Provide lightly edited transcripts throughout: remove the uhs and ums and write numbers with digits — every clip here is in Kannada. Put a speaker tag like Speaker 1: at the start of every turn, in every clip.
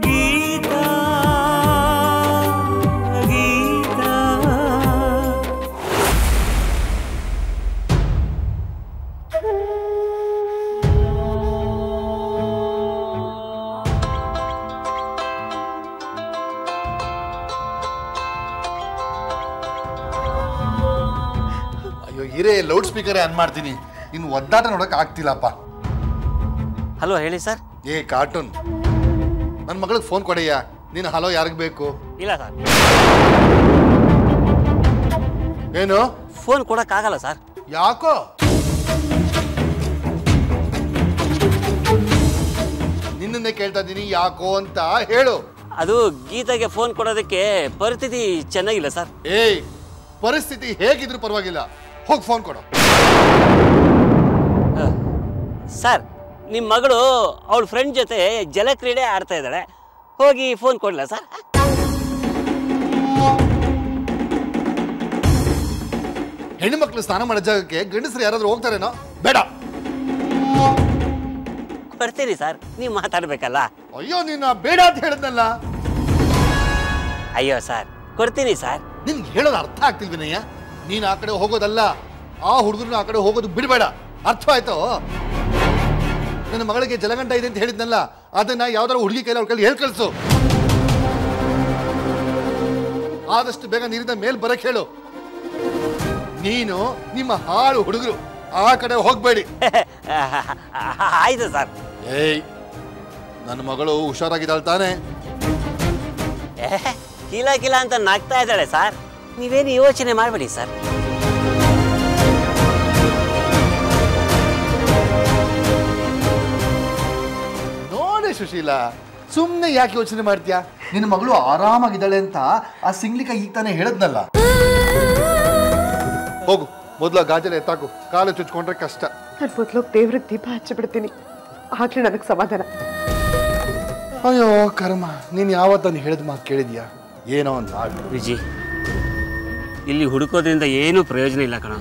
Speaker 1: ಗೀತಾ ಗೀತಾ
Speaker 2: ಅಯ್ಯೋ ಇರೇ ಲೌಡ್ ಸ್ಪೀಕರ್ ಆನ್ ಮಾಡ್ತೀನಿ. ಇನ್ನು ಒದ್ದಾಟ ನೋಡಕ್ ಆಗ್ತಿಲ್ಲಪ್ಪ.
Speaker 3: ಹಲೋ ಹೇಳಿ ಸರ್.
Speaker 2: ಏ ಕಾರ್ಟೂನ್, ನನ್ನ ಮಗಳಿಗೆ ಫೋನ್ ಕೊಡಯ್ಯ. ನೀನು ಹಲೋ ಯಾರಿಗೆ ಬೇಕು?
Speaker 3: ಇಲ್ಲ ಸರ್,
Speaker 2: ಏನು
Speaker 3: ಫೋನ್ ಕೊಡಕ್ಕಾಗಲ್ಲ ಸರ್.
Speaker 2: ಯಾಕೋ? ನಿನ್ನೇ ಕೇಳ್ತಾ ಇದ್ದೀನಿ ಯಾಕೋ ಅಂತ ಹೇಳು.
Speaker 3: ಅದು ಗೀತಾಗೆ ಫೋನ್ ಕೊಡೋದಕ್ಕೆ ಪರಿಸ್ಥಿತಿ ಚೆನ್ನಾಗಿಲ್ಲ ಸರ್.
Speaker 2: ಏಯ್, ಪರಿಸ್ಥಿತಿ ಹೇಗಿದ್ರು ಪರವಾಗಿಲ್ಲ, ಹೋಗಿ ಫೋನ್ ಕೊಡು.
Speaker 3: ಸರ್, ನಿಮ್ಮ ಮಗಳು ಅವಳ ಫ್ರೆಂಡ್ ಜೊತೆ ಜಲಕ್ರೀಡೆ ಆಡ್ತಾ ಇದ್ದಾಳೆ, ಹೋಗಿ ಫೋನ್ ಕೊಡಲ ಸರ್?
Speaker 2: ಹೆಣ್ಣು ಮಕ್ಕಳು ಸ್ನಾನ ಮಾಡೋ ಜಾಗಕ್ಕೆ ಗಂಡಸರು ಯಾರಾದ್ರೂ ಹೋಗ್ತಾರೇನೋ? ಬೇಡ.
Speaker 3: ಬರ್ತೀನಿ ಸರ್, ನೀವು ಮಾತಾಡ್ಬೇಕಲ್ಲ.
Speaker 2: ಅಯ್ಯೋ, ನೀನು ಬೇಡ ಅಂತ ಹೇಳಿದ್ನಲ್ಲ.
Speaker 3: ಅಯ್ಯೋ ಸರ್, ಕೊಡ್ತೀನಿ ಸರ್.
Speaker 2: ನಿನ್ಗೆ ಹೇಳೋದು ಅರ್ಥ ಆಗ್ತಿಲ್ವೇನಯ್ಯ? ನೀನು ಆ ಕಡೆ ಹೋಗೋದಲ್ಲ, ಆ ಹುಡುಗರನ್ನ ಆ ಕಡೆ ಹೋಗೋದು ಬಿಡಬೇಡ. ಅರ್ಥ ಆಯ್ತು? ನನ್ನ ಮಗಳಿಗೆ ಜಲಗಂಟ ಇದೆ ಅಂತ ಹೇಳಿದ್ನಲ್ಲ, ಅದನ್ನ ಯಾವ್ದಾರು ಹುಡುಗಿ ಕೈಲಿ ಅವ್ರ ಕೈಲಿ ಹೇಳ್ ಕಳ್ಸು. ಆದಷ್ಟು ಬೇಗ ನೀರಿಂದ ಮೇಲ್ ಬರಕ್ ಹೇಳು. ನೀನು ನಿಮ್ಮ ಹಾಳು ಹುಡುಗರು ಆ ಕಡೆ ಹೋಗ್ಬೇಡಿ.
Speaker 3: ಆಯ್ತು ಸರ್.
Speaker 2: ಏಯ್, ನನ್ನ ಮಗಳು ಹುಷಾರಾಗಿದ್ದಾಳೆ ತಾನೆ?
Speaker 3: ಕಿಲ ಕಿಲ ಅಂತ ನಗ್ತಾ ಇದ್ದಾಳೆ ಸರ್, ನೀವೇನು ಯೋಚನೆ ಮಾಡಬೇಡಿ ಸರ್.
Speaker 2: ನೋಡಿ ಸುಶೀಲಾ, ಸುಮ್ಮನೆ ಯಾಕೆ ಯೋಚನೆ ಮಾಡ್ತೀಯಾ? ನಿನ್ನ ಮಗಳು ಆರಾಮಾಗಿದ್ದಾಳೆ ಅಂತ ಆ ಸಿಂಗ್ಲಿಕ ಈಗ ತಾನೇ ಹೇಳದ್ನಲ್ಲ. ಹೋಗು, ಮೊದಲ ಗಾಜಲ ಎತ್ತಾಕು. ಕಾಲು ಚುಚ್ಕೊಂಡ್ರೆ ಕಷ್ಟ.
Speaker 4: ನಾನು ಮೊದಲು ದೇವ್ರಿಗೆ ದೀಪ ಹಚ್ಚಿಬಿಡ್ತೀನಿ, ಆಗ್ಲೇ ನನಗೆ ಸಮಾಧಾನ.
Speaker 2: ಅಯ್ಯೋ ಕರ್ಮ, ನೀನು ಯಾವತ್ತ ಹೇಳಿದ ಮಾತು ಕೇಳಿದ್ಯಾ? ಏನೋ ಒಂದು
Speaker 3: ವಿಜಿ, ಇಲ್ಲಿ ಹುಡುಕೋದ್ರಿಂದ ಏನೂ ಪ್ರಯೋಜನ ಇಲ್ಲ ಕಣ.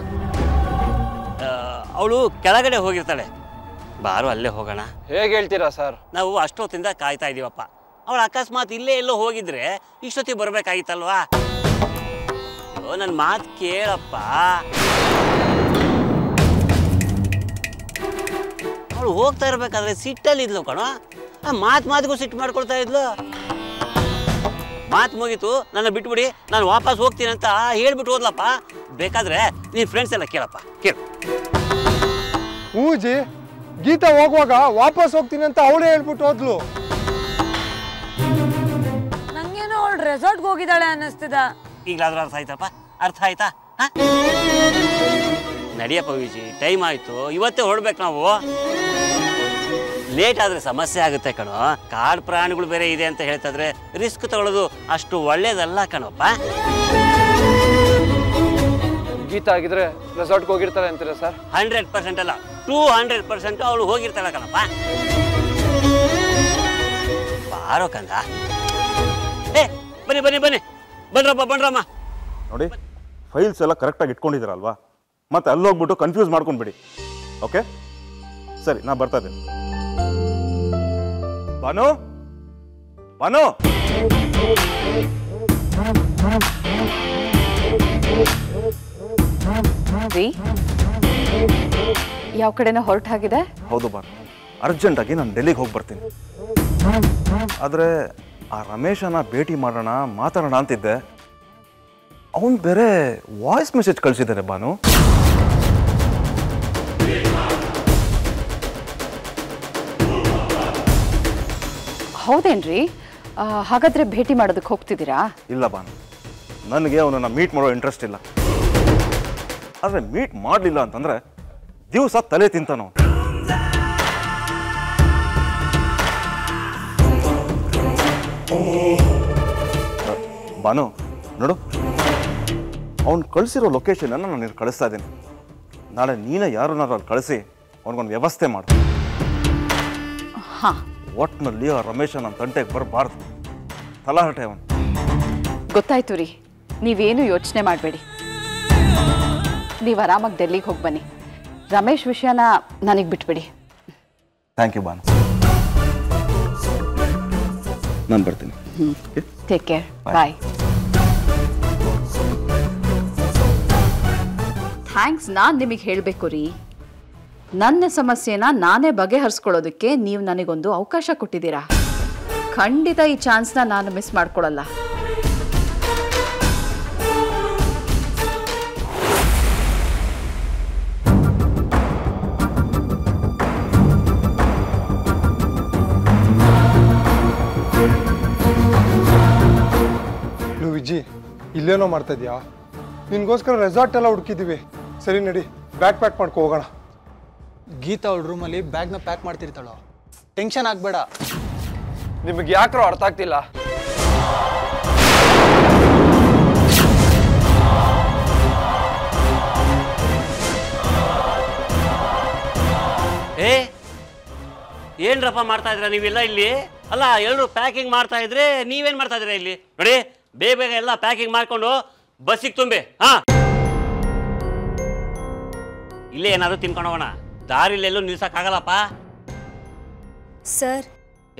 Speaker 3: ಅವಳು ಕೆಳಗಡೆ ಹೋಗಿರ್ತಾಳೆ, ಬಾರು ಅಲ್ಲೇ ಹೋಗೋಣ.
Speaker 5: ಹೇಗೆ ಹೇಳ್ತೀರಾ ಸರ್?
Speaker 3: ನಾವು ಅಷ್ಟೊತ್ತಿಂದ ಕಾಯ್ತಾ ಇದೀವಪ್ಪ. ಅವಳು ಅಕಸ್ಮಾತ್ ಇಲ್ಲೇ ಎಲ್ಲೋ ಹೋಗಿದ್ರೆ ಇಷ್ಟೊತ್ತಿಗೆ ಬರ್ಬೇಕಾಗಿತ್ತಲ್ವಾ? ನನ್ನ ಮಾತು ಕೇಳಪ್ಪ. ಅವಳು ಹೋಗ್ತಾ ಇರ್ಬೇಕಾದ್ರೆ ಸಿಟ್ಟಲ್ಲಿ ಇದ್ಲು ಕಣೋ. ಆ ಮಾತಿಗೂ ಸಿಟ್ಟು ಮಾಡ್ಕೊಳ್ತಾ ಇದ್ಲು. ಮಾತು ಮುಗೀತು, ನನ್ನ ಬಿಟ್ಬಿಡಿ, ನಾನು ವಾಪಸ್ ಹೋಗ್ತೀನಿ ಅಂತ ಹೇಳ್ಬಿಟ್ಟು ಹೋದ್ಲಪ್ಪ. ಬೇಕಾದ್ರೆ ನೀನ್ ಫ್ರೆಂಡ್ಸ್ ಎಲ್ಲ ಕೇಳಪ್ಪ, ಕೇಳು.
Speaker 5: ಹೂಜಿ, ಗೀತಾ ಹೋಗುವಾಗ ವಾಪಸ್ ಹೋಗ್ತೀನಿ ಅಂತ ಅವಳೇ ಹೇಳ್ಬಿಟ್ಟು ಹೋದ್ಲು.
Speaker 6: ನಂಗೇನೋ ಅವಳು ರೆಸಾರ್ಟ್ಗೆ ಹೋಗಿದ್ದಾಳೆ ಅನ್ನಿಸ್ತಿದ.
Speaker 3: ಈಗಲಾದ್ರೂ ಅರ್ಥ ಆಯ್ತಪ್ಪ? ಅರ್ಥ ಆಯ್ತಾ? ನಡಿಯಪ್ಪ ವಿಜಿ, ಟೈಮ್ ಆಯ್ತು, ಇವತ್ತೇ ಹೊರಡ್ಬೇಕು ನಾವು. ಲೇಟ್ ಆದ್ರೆ ಸಮಸ್ಯೆ ಆಗುತ್ತೆ ಕಣೋ. ಕಾಡು ಪ್ರಾಣಿಗಳು ಬೇರೆ ಇದೆ ಅಂತ ಹೇಳ್ತಿದ್ರೆ ರಿಸ್ಕ್ ತಗೊಳ್ಳೋದು ಅಷ್ಟು ಒಳ್ಳೇದಲ್ಲ ಕಣಪ್ಪ.
Speaker 5: ಗೀತಾ ಆಗಿದ್ರೆ ರೆಸಾರ್ಟ್ಗೆ ಹೋಗಿರ್ತಾರೆ ಅಂತೀರಾ ಸರ್?
Speaker 3: 100% ಅಲ್ಲ, 200% ಅವಳು ಹೋಗಿರ್ತಾಳೆ ಕಣಪ್ಪ. ಬಾರೋ ಕಂದ. ಏ ಬನ್ನಿ ಬನ್ನಿ ಬನ್ನಿ, ಬನ್ರಪ್ಪ ಬನ್ರಮ್ಮ.
Speaker 7: ನೋಡಿ, ಫೈಲ್ಸ್ ಎಲ್ಲ ಕರೆಕ್ಟಾಗಿ ಇಟ್ಕೊಂಡಿದ್ದೀರಲ್ವಾ? ಮತ್ತೆ ಅಲ್ಲಿ ಹೋಗ್ಬಿಟ್ಟು ಕನ್ಫ್ಯೂಸ್ ಮಾಡ್ಕೊಂಡ್ಬಿಡಿ. ಓಕೆ ಸರಿ, ನಾ ಬರ್ತಾ ಇದ್ದೀನಿ. ಬಾನು ಬಾನು,
Speaker 4: ಯಾವ ಕಡೆನ ಹೊರಟಾಗಿದೆ?
Speaker 7: ಹೌದು ಬಾನು, ಅರ್ಜೆಂಟಾಗಿ ನಾನು ಡೆಲ್ಲಿಗೆ ಹೋಗಿ ಬರ್ತೀನಿ. ಆದರೆ ಆ ರಮೇಶನ ಭೇಟಿ ಮಾಡೋಣ, ಮಾತಾಡೋಣ ಅಂತಿದ್ದೆ. ಅವನು ಬೇರೆ ವಾಯ್ಸ್ ಮೆಸೇಜ್ ಕಳಿಸಿದ್ದಾನೆ ಬಾನು.
Speaker 4: ಹೌದೇನ್ರಿ? ಹಾಗಾದ್ರೆ ಭೇಟಿ ಮಾಡೋದಕ್ಕೆ ಹೋಗ್ತಿದ್ದೀರಾ?
Speaker 7: ಇಲ್ಲ ಬಾನು, ನನಗೆ ಅವನನ್ನು ಮೀಟ್ ಮಾಡೋ ಇಂಟ್ರೆಸ್ಟ್ ಇಲ್ಲ. ಆದರೆ ಮೀಟ್ ಮಾಡಲಿಲ್ಲ ಅಂತಂದರೆ ದಿವಸ ತಲೆ ತಿಂತಾನೋ. ಬಾನು ನೋಡು, ಅವ್ನು ಕಳಿಸಿರೋ ಲೊಕೇಶನನ್ನು ನಾನು ನಿನಗೆ ಕಳಿಸ್ತಾ ಇದ್ದೀನಿ. ನಾಳೆ ನೀನೇ ಯಾರನ್ನಾರು ಅಲ್ಲಿ ಕಳಿಸಿ ಅವ್ನಿಗೊಂದು ವ್ಯವಸ್ಥೆ ಮಾಡು.
Speaker 4: ಹಾಂ,
Speaker 7: ಒಟ್ಟಿನಲ್ಲಿ ಆ ರಮೇಶ ನನ್ನ ತಂಟೆಗೆ ಬರಬಾರ್ದು. ತಲಾಹಟೆ ಅವನು.
Speaker 4: ಗೊತ್ತಾಯ್ತು ರೀ, ನೀವೇನು ಯೋಚನೆ ಮಾಡಬೇಡಿ. ನೀವು ಆರಾಮಾಗಿ ಡೆಲ್ಲಿಗೆ ಹೋಗಿ ಬನ್ನಿ. ರಮೇಶ್ ವಿಷಯನ ನನಗೆ ಬಿಟ್ಬಿಡಿ.
Speaker 7: Thank you Banu. ನಾನು ಬರ್ತೀನಿ.
Speaker 4: ಟೇಕ್ ಕೇರ್, ಬಾಯ್. ಥ್ಯಾಂಕ್ಸ್ ನಾನು ನಿಮಗೆ ಹೇಳಬೇಕು ರೀ. ನನ್ನ ಸಮಸ್ಯೆನ ನಾನೇ ಬಗೆಹರಿಸ್ಕೊಳ್ಳೋದಕ್ಕೆ ನೀವು ನನಗೊಂದು ಅವಕಾಶ ಕೊಟ್ಟಿದ್ದೀರಾ. ಖಂಡಿತ ಈ ಚಾನ್ಸ್ನ ನಾನು ಮಿಸ್ ಮಾಡ್ಕೊಳ್ಳಲ್ಲ.
Speaker 5: ವಿಜಿ ಇಲ್ಲೇನೋ ಮಾಡ್ತಾ ಇದೀಯಾ? ನಿನ್ಗೋಸ್ಕರ ರೆಸಾರ್ಟ್ ಎಲ್ಲ ಹುಡುಕಿದ್ದೀವಿ. ಸರಿ ನಡಿ, ಬ್ಯಾಗ್ ಪ್ಯಾಕ್ ಮಾಡ್ಕೊ ಹೋಗೋಣ.
Speaker 8: ಗೀತಾ ಅವಳ ರೂಮಲ್ಲಿ ಬ್ಯಾಗ್ನ ಪ್ಯಾಕ್ ಮಾಡ್ತಿರ್ತಾಳೋ. ಟೆನ್ಷನ್ ಆಗಬೇಡ.
Speaker 7: ನಿಮಗೆ ಯಾಕ್ರೋ ಅರ್ಥ ಆಗ್ತಿಲ್ಲ?
Speaker 3: ಏನ್ರಪ್ಪ ಮಾಡ್ತಾ ಇದ್ರ ನೀವೆಲ್ಲ ಇಲ್ಲಿ? ಅಲ್ಲ, ಎಲ್ಲರೂ ಪ್ಯಾಕಿಂಗ್ ಮಾಡ್ತಾ ಇದ್ರೆ ನೀವೇನ್ ಮಾಡ್ತಾ ಇದ್ರ ಇಲ್ಲಿ? ನೋಡಿ, ಬೇಗ ಬೇಗ ಎಲ್ಲ ಪ್ಯಾಕಿಂಗ್ ಮಾಡ್ಕೊಂಡು ಬಸ್ಸಿಗೆ ತುಂಬಿ. ಇಲ್ಲೇ ಏನಾದ್ರು ತಿನ್ಕೊಂಡು ಹೋಗೋಣ. ದಾರಿಲಿ ಎಲ್ಲೂ ನಿಲ್ಸಕ್ಕಾಗಲ್ಲಪ್ಪ.
Speaker 9: ಸರ್,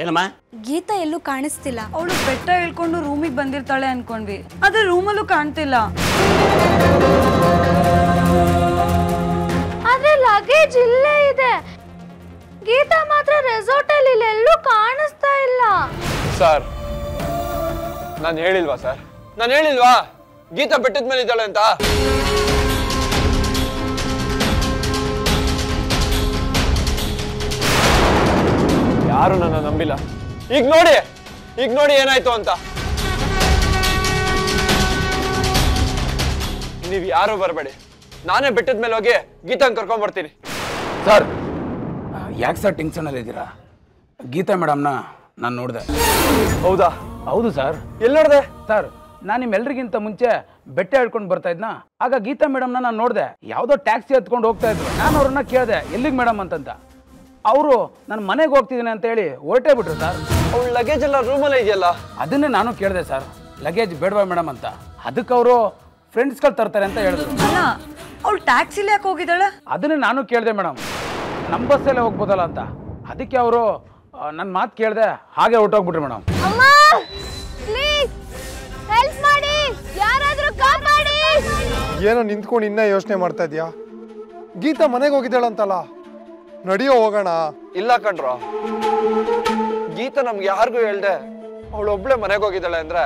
Speaker 3: ಏನಮ್ಮ?
Speaker 9: ಗೀತಾ ಎಲ್ಲೂ ಕಾಣಿಸ್ತಿಲ್ಲ.
Speaker 6: ಅವಳು ಬೆಟ್ಟ ಇಳ್ಕೊಂಡು ರೂಮಿಗೆ ಬಂದಿರ್ತಾಳೆ ಅನ್ಕೊಂಡ್ವಿ, ಆದ್ರೆ ರೂಮಲ್ಲೂ ಕಾಣ್ತಿಲ್ಲ.
Speaker 9: ಆದ್ರೆ ಲಗೇಜ್ ಇಲ್ಲೇ ಇದೆ. ಗೀತಾ ಮಾತ್ರ ರೆಸಾರ್ಟ್ ಅಲ್ಲಿ ಎಲ್ಲೂ ಕಾಣಿಸ್ತಾ ಇಲ್ಲ.
Speaker 8: ಸರ್, ನಾನು ಹೇಳಿಲ್ವಾ ಸರ್? ನಾನು ಹೇಳಿಲ್ವಾ ಗೀತಾ ಬೆಟ್ಟದ ಮೇಲೆ ಇದ್ದಾಳೆ ಅಂತ? ಯಾರು ನನ್ನ ನಂಬಿಲ್ಲ. ಈಗ ನೋಡಿ ಏನಾಯ್ತು ಅಂತ. ನೀವು ಯಾರು ಬರಬೇಡಿ, ನಾನೇ ಬೆಟ್ಟದ ಮೇಲೆ ಹೋಗಿ ಗೀತಾನ್ ಕರ್ಕೊಂಡ್ ಬರ್ತೀನಿ.
Speaker 10: ಸರ್, ಯಾಕೆ ಸರ್ ಟೆನ್ಷನಲ್ಲಿ ಇದ್ದೀರಾ? ಗೀತಾ ಮೇಡಮ್ನ ನಾನು ನೋಡಿದೆ.
Speaker 8: ಹೌದಾ?
Speaker 10: ಹೌದು ಸರ್.
Speaker 8: ಎಲ್ಲಿ ನೋಡಿದೆ
Speaker 10: ಸರ್? ನಾನು ನಿಮ್ಮೆಲ್ಲರಿಗಿಂತ ಮುಂಚೆ ಬೆಟ್ಟ ಹೇಳ್ಕೊಂಡು ಬರ್ತಾ ಇದ್ನ. ಆಗ ಗೀತಾ ಮೇಡಮ್ನ ನಾನು ನೋಡಿದೆ. ಯಾವುದೋ ಟ್ಯಾಕ್ಸಿ ಹತ್ಕೊಂಡು ಹೋಗ್ತಾ ಇದ್ರು. ನಾನು ಅವ್ರನ್ನ ಕೇಳಿದೆ, ಎಲ್ಲಿಗೆ ಮೇಡಮ್ ಅಂತಂತ. ಅವರು ನನ್ನ ಮನೆಗೆ ಹೋಗ್ತಿದ್ದೀನಿ ಅಂತ ಹೇಳಿ ಹೊರಟೇ ಬಿಟ್ರು ಸರ್.
Speaker 8: ಅವಳ ಲಗೇಜ್ ಎಲ್ಲ ರೂಮಲ್ಲೇ ಇದೆಯಲ್ಲ?
Speaker 10: ಅದನ್ನೇ ನಾನು ಕೇಳಿದೆ ಸರ್, ಲಗೇಜ್ ಬೇಡವಾ ಮೇಡಮ್ ಅಂತ. ಅದಕ್ಕೆ ಅವರು ಫ್ರೆಂಡ್ಸ್ಗಳು ತರ್ತಾರೆ ಅಂತ ಹೇಳಿದ್ರು.
Speaker 6: ಅಲ್ಲ, ಅವಳು ಟ್ಯಾಕ್ಸಿಲಿ ಯಾಕೆ ಹೋಗಿದ್ದಾಳೆ?
Speaker 10: ಅದನ್ನೇ ನಾನು ಕೇಳಿದೆ ಮೇಡಮ್, ನಮ್ಮ ಬಸ್ಸಲ್ಲೇ ಹೋಗ್ಬೋದಲ್ಲ ಅಂತ. ಅದಕ್ಕೆ ಅವರು ನನ್ನ ಮಾತು ಕೇಳಿದೆ, ಹಾಗೆ ಹೊರಟೋಗ್ಬಿಟ್ರು ಮೇಡಮ್.
Speaker 5: ಏನೋ ನಿಂತ್ಕೊಂಡು ಇನ್ನ ಯೋಚನೆ ಮಾಡ್ತಾ ಇದೀಯಾ? ಗೀತಾ ಮನೆಗೆ ಹೋಗಿದ್ದಾಳಂತಲ್ಲ, ನಡಿಯೋ ಹೋಗೋಣ.
Speaker 8: ಇಲ್ಲ ಕಣ್ರೋ, ಗೀತಾ ನಮ್ಗೆ ಯಾರಿಗೂ ಹೇಳ್ದೆ ಅವಳು ಒಬ್ಳೆ ಮನೆಗೆ ಹೋಗಿದ್ದಾಳೆ ಅಂದ್ರೆ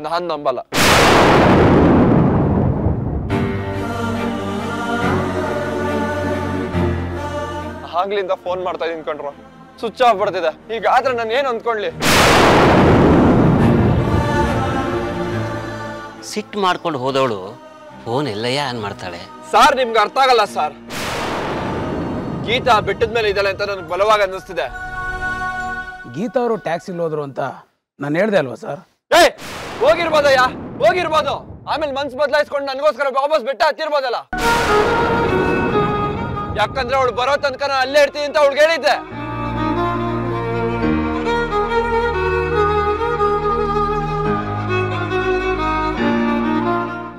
Speaker 8: ನಾನ್ ನಂಬಲ್ಲ. ಆಗ್ಲಿಂದ ಫೋನ್ ಮಾಡ್ತಾ ಇದೀನಿ ಕಣ್ರೋ, ಸ್ವಿಚ್ ಆಫ್ ಬರ್ತಿದೆ. ಈಗ ಆದ್ರೆ ನಾನು ಏನು ಅಂದ್ಕೊಳ್ಳಿ?
Speaker 3: ಸಿಟ್ಟು ಮಾಡ್ಕೊಂಡು ಹೋದವಳು ಫೋನ್ ಎಲ್ಲಯ್ಯ ಆನ್ ಮಾಡ್ತಾಳೆ.
Speaker 8: ಸಾರ್, ನಿಮ್ಗೆ ಅರ್ಥ ಆಗಲ್ಲ ಸರ್. ಗೀತಾ ಬೆಟ್ಟದ ಮೇಲೆ ಇದ್ದಾಳೆ ಅಂತ ನನಗೆ ಬಲವಾಗಿ ಅನ್ನಿಸ್ತಿದೆ.
Speaker 10: ಗೀತಾ ಅವರು ಟ್ಯಾಕ್ಸಿಲಿ ಹೋದ್ರು ಅಂತ ನಾನು ಹೇಳ್ದೆ ಅಲ್ವಾ ಸರ್?
Speaker 8: ಹೋಗಿರ್ಬೋದಯ್ಯ, ಹೋಗಿರ್ಬೋದು. ಆಮೇಲೆ ಮನ್ಸು ಬದಲಾಯಿಸ್ಕೊಂಡು ನನಗೋಸ್ಕರ ವಾಪಸ್ ಬೆಟ್ಟ ಹತ್ತಿರ್ಬೋದಲ್ಲ. ಯಾಕಂದ್ರೆ ಅವಳು ಬರೋ ತನಕ ನಾನು ಅಲ್ಲೇ ಇರ್ತೀನಿ ಅಂತ ಅವಳಿಗೆ ಹೇಳಿದ್ದೆ.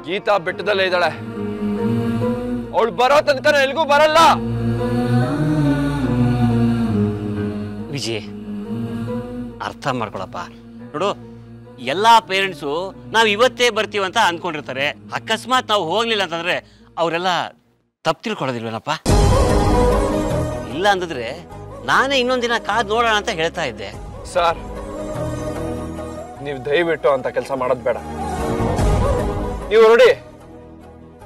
Speaker 8: ಗೀತಾ ಬೆಟ್ಟದಲ್ಲೇ ಇದ್ದಾಳೆ. ಅವಳು ಬರೋ ತನಕ ನಾನು ಎಲ್ಗೂ ಬರಲ್ಲ.
Speaker 3: ವಿಜಯ್, ಅರ್ಥ ಮಾಡ್ಕೊಳಪ್ಪ. ನೋಡು, ಎಲ್ಲಾ ಪೇರೆಂಟ್ಸು ನಾವು ಇವತ್ತೇ ಬರ್ತೀವಂತ ಅಂದ್ಕೊಂಡಿರ್ತಾರೆ. ಅಕಸ್ಮಾತ್ ನಾವು ಹೋಗ್ಲಿಲ್ಲ ಅಂತಂದ್ರೆ ಅವರೆಲ್ಲ ತಪ್ಪು ತಿಳ್ಕೊಳ್ಳೋದಿಲ್ವೇನಪ್ಪ? ಇಲ್ಲ ಅಂತಂದ್ರೆ ನಾನೇ ಇನ್ನೊಂದಿನ ಕಾದ್ ನೋಡೋಣ ಅಂತ ಹೇಳ್ತಾ ಇದ್ದೆ.
Speaker 8: ಸರ್, ನೀವು ದಯವಿಟ್ಟು ಅಂತ ಕೆಲಸ ಮಾಡೋದು ಬೇಡ. ನೀವು ನೋಡಿ,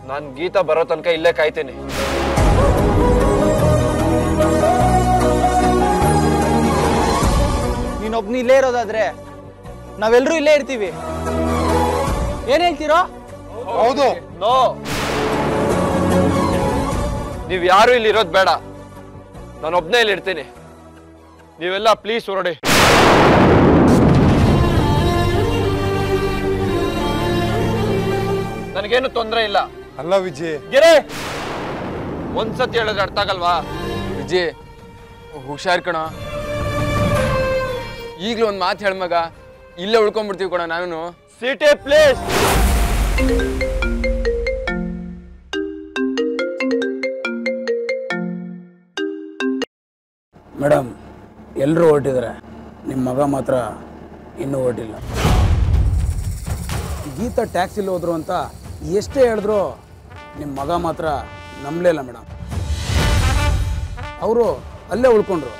Speaker 8: ನಾನು ಗೀತಾ ಬರೋ ತನಕ ಇಲ್ಲೇ ಕಾಯ್ತೀನಿ.
Speaker 11: ನೀನೊಬ್ನು ಇಲ್ಲೇ ಇರೋದಾದ್ರೆ ನಾವೆಲ್ಲರೂ ಇಲ್ಲೇ ಇರ್ತೀವಿ. ಏನ್ ಹೇಳ್ತೀರೋ?
Speaker 5: ಹೌದು.
Speaker 8: ನೋ, ನೀವು ಯಾರು ಇಲ್ಲಿ ಇರೋದು ಬೇಡ. ನಾನು ಒಬ್ನೇ ಇಲ್ಲಿ ಇರ್ತೀನಿ. ನೀವೆಲ್ಲ ಪ್ಲೀಸ್ ಹೊರಡಿ. ನನಗೇನು ತೊಂದರೆ ಇಲ್ಲ.
Speaker 5: ಅಲ್ಲ ವಿಜಯ್,
Speaker 8: ಗಿರೇ, ಒಂದ್ಸತಿ ಹೇಳಿದ್ರೆ ಅರ್ಥ ಆಗಲ್ವಾ?
Speaker 11: ವಿಜಯ್, ಹುಷಾರ್ ಕಣ. ಈಗ್ಲೂ ಒಂದ್ ಮಾತು ಹೇಳ ಮಗ, ಇಲ್ಲೇ ಉಳ್ಕೊಂಡ್ಬಿಡ್ತೀವಿ ಕಣ. ನಾನು
Speaker 8: ಸಿಟಿ ಪ್ಲೇಸ್.
Speaker 10: ಮೇಡಮ್, ಎಲ್ಲರೂ ಹೊರಟಿದ್ದಾರೆ. ನಿಮ್ಮ ಮಗ ಮಾತ್ರ ಇನ್ನೂ ಹೊರಟಿಲ್ಲ. ಗೀತಾ ಟ್ಯಾಕ್ಸಿಲಿ ಹೋದ್ರು ಅಂತ ಎಷ್ಟೇ ಹೇಳಿದ್ರು ನಿಮ್ಮ ಮಗ ಮಾತ್ರ ನಂಬಲೇ ಇಲ್ಲ ಮೇಡಮ್. ಅವರು ಅಲ್ಲೇ ಉಳ್ಕೊಂಡ್ರು.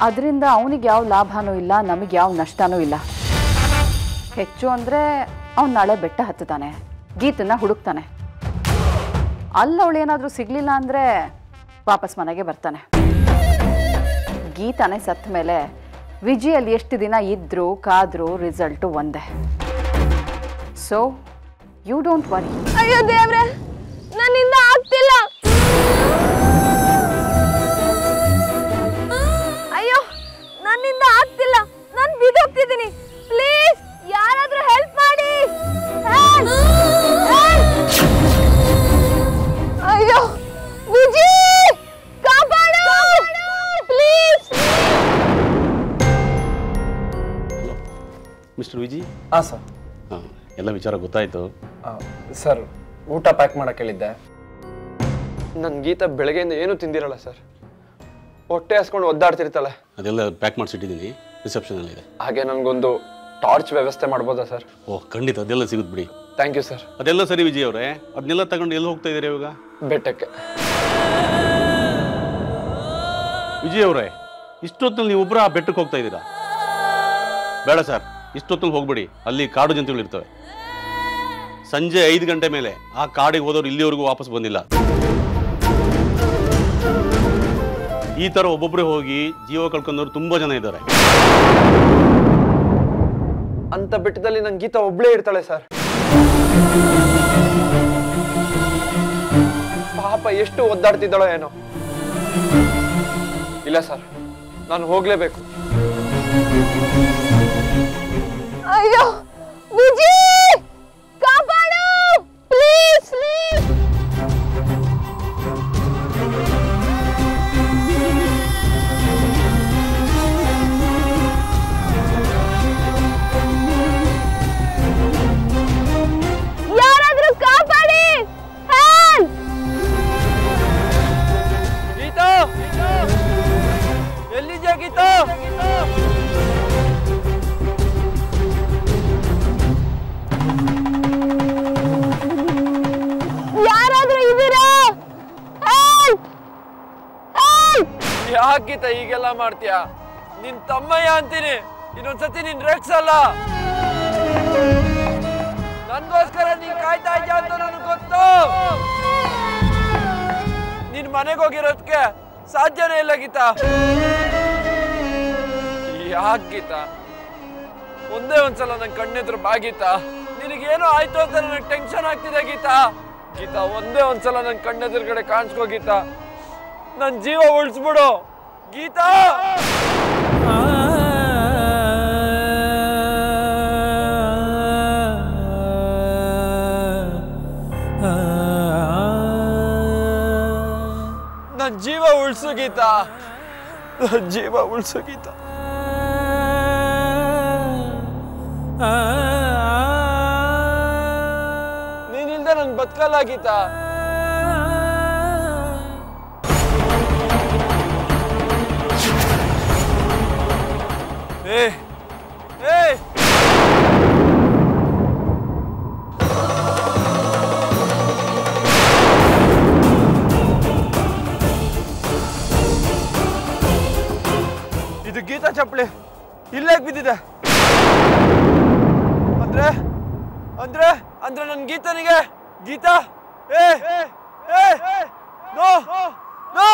Speaker 4: ಅದರಿಂದ ಅವನಿಗೆ ಯಾವ ಲಾಭನೂ ಇಲ್ಲ, ನಮಗೆ ಯಾವ ನಷ್ಟನೂ ಇಲ್ಲ. ಹೆಚ್ಚು ಅಂದರೆ ಅವ್ನು ನಾಳೆ ಬೆಟ್ಟ ಹತ್ತುತ್ತಾನೆ, ಗೀತನ್ನ ಹುಡುಕ್ತಾನೆ. ಅಲ್ಲವಳೇನಾದರೂ ಸಿಗಲಿಲ್ಲ ಅಂದರೆ ವಾಪಸ್ ಮನೆಗೆ ಬರ್ತಾನೆ. ಗೀತಾನೆ ಸತ್ತ ಮೇಲೆ ವಿಜಯಲ್ಲಿ ಎಷ್ಟು ದಿನ ಇದ್ದರೂ ಕಾದರೂ ರಿಸಲ್ಟು ಒಂದೇ. So you don't worry.
Speaker 9: ಅಯ್ಯೋ ದೇವ್ರೆ, ನನ್ನಿಂದ ಆಗ್ತಿಲ್ಲ. ಅಯ್ಯೋ ನನ್ನಿಂದ ಆಗ್ತಿಲ್ಲ, ನಾನು ಬಿದ್ದೋಗ್ತಿದ್ದೀನಿ. ಪ್ಲೀಸ್ ಯಾರಾದ್ರೂ ಹೆಲ್ಪ್ ಮಾಡಿ. ಅಯ್ಯೋ ವಿಜಿ, ಕಾಪಾಡು ಪ್ಲೀಸ್.
Speaker 12: ಮಿಸ್ಟರ್ ವಿಜಿ.
Speaker 8: ಹಾಂ ಸರ್.
Speaker 12: ಹಾಂ, ಎಲ್ಲ ವಿಚಾರ ಗೊತ್ತಾಯ್ತು
Speaker 8: ಸರ್. ಊಟ ಪ್ಯಾಕ್ ಮಾಡಕ್ಕೆ ಹೇಳಿದ್ದೆ. ನನ್ನ ಗೀತಾ ಬೆಳಗ್ಗೆಯಿಂದ ಏನೂ ತಿಂದಿರಲ್ಲ ಸರ್. ಹೊಟ್ಟೆ ಹಸ್ಕೊಂಡು ಒದ್ದಾಡ್ತಿರ್ತಾಳೆ.
Speaker 12: ಅದೆಲ್ಲ ಪ್ಯಾಕ್ ಮಾಡಿಸಿಟ್ಟಿದ್ದೀನಿ, ರಿಸೆಪ್ಷನಲ್ಲಿದೆ.
Speaker 8: ಹಾಗೆ ನನಗೊಂದು ಟಾರ್ಚ್ ವ್ಯವಸ್ಥೆ ಮಾಡ್ಬೋದಾ ಸರ್?
Speaker 12: ಓಹ್ ಖಂಡಿತ, ಅದೆಲ್ಲ ಸಿಗುತ್ತೆ ಬಿಡಿ.
Speaker 8: Thank you sir.
Speaker 12: ಅದೆಲ್ಲ ಸರಿ ವಿಜಯ್ ಅವರೇ, ಅದನ್ನೆಲ್ಲ ತಗೊಂಡು ಎಲ್ಲಿ ಹೋಗ್ತಾ ಇದ್ದೀರಾ ಇವಾಗ?
Speaker 8: ಬೆಟ್ಟಕ್ಕೆ.
Speaker 12: ವಿಜಯ್ ಅವರೇ, ಇಷ್ಟೊತ್ತಲ್ಲಿ ನೀವು ಒಬ್ಬರ ಆ ಬೆಟ್ಟಕ್ಕೆ ಹೋಗ್ತಾ ಇದ್ದೀರಾ? ಬೇಡ ಸರ್, ಇಷ್ಟೊತ್ತಲ್ಲಿ ಹೋಗ್ಬೇಡಿ, ಅಲ್ಲಿ ಕಾಡು ಜಂತುಗಳು ಇರ್ತವೆ. ಸಂಜೆ 5 ಗಂಟೆ ಮೇಲೆ ಆ ಕಾಡಿಗೆ ಹೋದವ್ರು ಇಲ್ಲಿವರೆಗೂ ವಾಪಸ್ ಬಂದಿಲ್ಲ. ಈ ಥರ ಒಬ್ಬೊಬ್ಬರೇ ಹೋಗಿ ಜೀವ ಕಳ್ಕೊಂಡವ್ರು ತುಂಬ ಜನ ಇದ್ದಾರೆ.
Speaker 8: ಅಂತ ಬೆಟ್ಟದಲ್ಲಿ ನನ್ನ ಗೀತಾ ಒಬ್ಳೇ ಇರ್ತಾಳೆ ಸರ್. ಪಾಪ ಎಷ್ಟು ಒದ್ದಾಡ್ತಿದ್ದಾಳೋ ಏನೋ. ಇಲ್ಲ ಸರ್, ನಾನು ಹೋಗ್ಲೇಬೇಕು.
Speaker 9: ಅಯ್ಯೋ ವಿಜಿ, ಕಾಪಾಡು ಪ್ಲೀಸ್ ಪ್ಲೀಸ್. ಯಾರಾದ್ರೂ ಕಾಪಾಡಿ.
Speaker 8: ಗೀತಾ, ಎಲ್ಲಿದ್ಯಾ ಗೀತಾ?
Speaker 9: ಯಾರಾದ್ರೂ ಇದ್ದೀರಾ?
Speaker 8: ಯಾಕೆ ಗೀತಾ ಹೀಗೆಲ್ಲ ಮಾಡ್ತೀಯಾ? ನಿನ್ ತಮ್ಮಯ್ಯ ಅಂತೀನಿ, ಇನ್ನೊಂದ್ಸತಿ ನಿನ್ ರೇಗ್ಸಲ್ಲ. ನನ್ಗೋಸ್ಕರ ನೀನ್ ಕಾಯ್ತಾ ಇದ್ಯಾ ಅಂತ ನನಗೆ ಗೊತ್ತು. ನಿನ್ ಮನೆಗೆ ಹೋಗಿರೋದಕ್ಕೆ ಸಾಧ್ಯನೇ ಇಲ್ಲ ಗೀತಾ. ಯಾಕೆ ಗೀತಾ? ಒಂದೇ ಒಂದ್ಸಲ ನನ್ ಕಣ್ಣೆದ್ರು ಬಾ ಗೀತಾ. ನಿನಗೇನೋ ಆಯ್ತು ಅಂತ ನನಗೆ ಟೆನ್ಷನ್ ಆಗ್ತಿದೆ ಗೀತಾ. ಗೀತಾ, ಒಂದೇ ಒಂದ್ಸಲ ನನ್ ಕಣ್ಣೆದುರುಗಡೆ ಕಾಣಿಸ್ಕೋ ಗೀತಾ. ನನ್ ಜೀವ ಉಳಿಸ್ಬಿಡು ಗೀತಾ. ನನ್ ಜೀವ ಉಳಿಸು ಗೀತಾ, ನನ್ ಜೀವ ಉಳಿಸು ಗೀತಾ. ನೀನಿಲ್ದೆ ನನ್ ಬದುಕಲ್ಲ ಗೀತಾ. ಏ ಏ ಇದು ಗೀತಾ ಚಪ್ಪಲಿ ಇಲ್ಲೇ ಬಿದ್ದಿದೆ. ಅಂದ್ರೆ ಅಂದ್ರೆ ಅಂದ್ರೆ ನನ್ ಗೀತನಿಗೆ ಗೀತಾ. ಏ ಏ ನೋ ನೋ